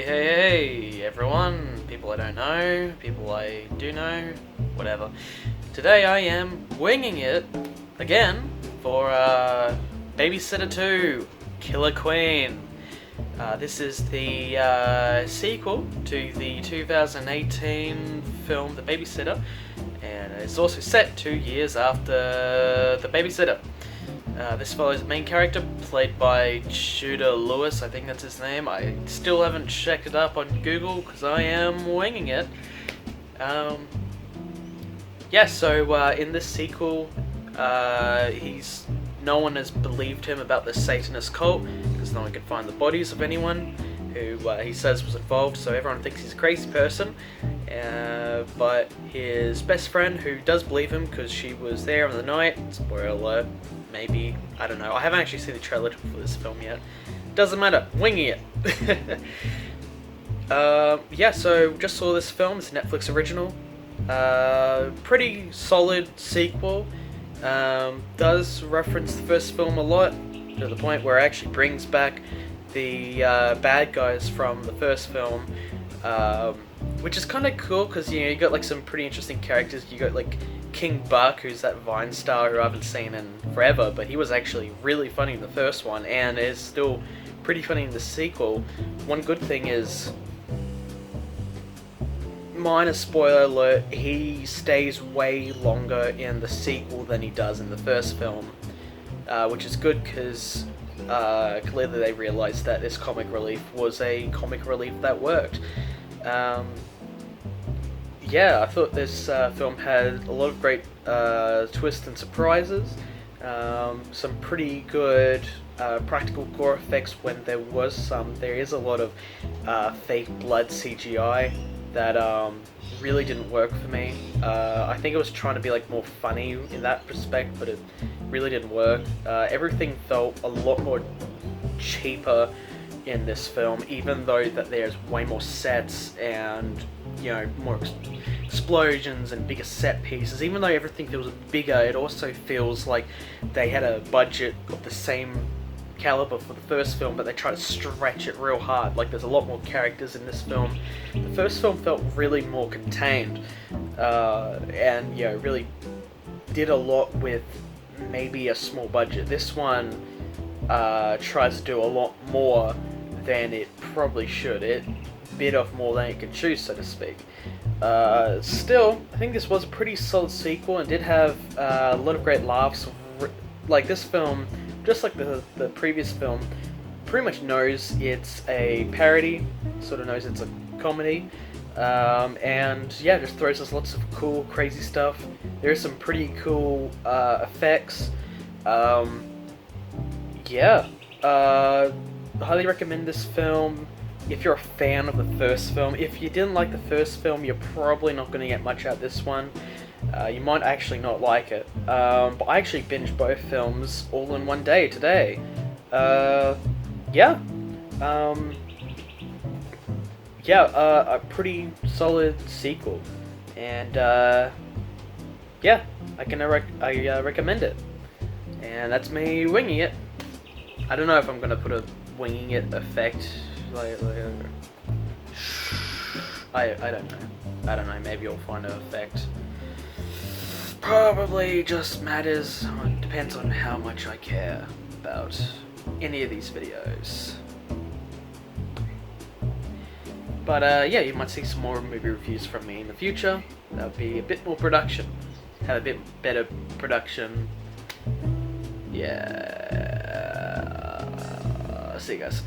Hey everyone, people I don't know, people I do know, whatever. Today I am winging it again for Babysitter 2, Killer Queen. This is the sequel to the 2018 film The Babysitter, and it's also set 2 years after The Babysitter. This follows the main character, played by Judah Lewis, I think that's his name. I still haven't checked it up on Google because I am winging it. So in this sequel, no one has believed him about the Satanist cult because no one could find the bodies of anyone who he says was involved, so everyone thinks he's a crazy person. But his best friend, who does believe him because she was there on the night, spoiler alert, maybe, I don't know, I haven't actually seen the trailer for this film yet, doesn't matter, winging it. So just saw this film, it's a Netflix original, pretty solid sequel, does reference the first film a lot, to the point where it actually brings back the bad guys from the first film, which is kind of cool because you got like some pretty interesting characters. You got like King Buck, who's that Vine star who I haven't seen in forever, but he was actually really funny in the first one and is still pretty funny in the sequel. One good thing is, minor spoiler alert, he stays way longer in the sequel than he does in the first film, which is good because clearly they realized that this comic relief was a comic relief that worked. I thought this film had a lot of great twists and surprises, some pretty good practical gore effects when there was some. There is a lot of fake blood CGI that really didn't work for me. I think it was trying to be like more funny in that respect, but it really didn't work. Everything felt a lot more cheaper in this film, even though that there's way more sets and more explosions and bigger set pieces. Even though everything feels bigger, it also feels like they had a budget of the same caliber for the first film, but they try to stretch it real hard. Like, there's a lot more characters in this film. The first film felt really more contained, and really did a lot with maybe a small budget. This one tries to do a lot more than it probably should. It bit off more than it could chew, so to speak. Still, I think this was a pretty solid sequel and did have a lot of great laughs. Like, this film, just like the previous film, pretty much knows it's a parody, sort of knows it's a comedy, just throws us lots of cool, crazy stuff. There's some pretty cool effects. Highly recommend this film if you're a fan of the first film. If you didn't like the first film, you're probably not going to get much out of this one. You might actually not like it. But I actually binged both films all in one day today. A pretty solid sequel. And I recommend it. And that's me winging it. I don't know if I'm going to put a winging it effect. I don't know, maybe you'll find an effect. Probably just matters, it depends on how much I care about any of these videos. But you might see some more movie reviews from me in the future. That'll be a bit more production, have a bit better production. See you guys.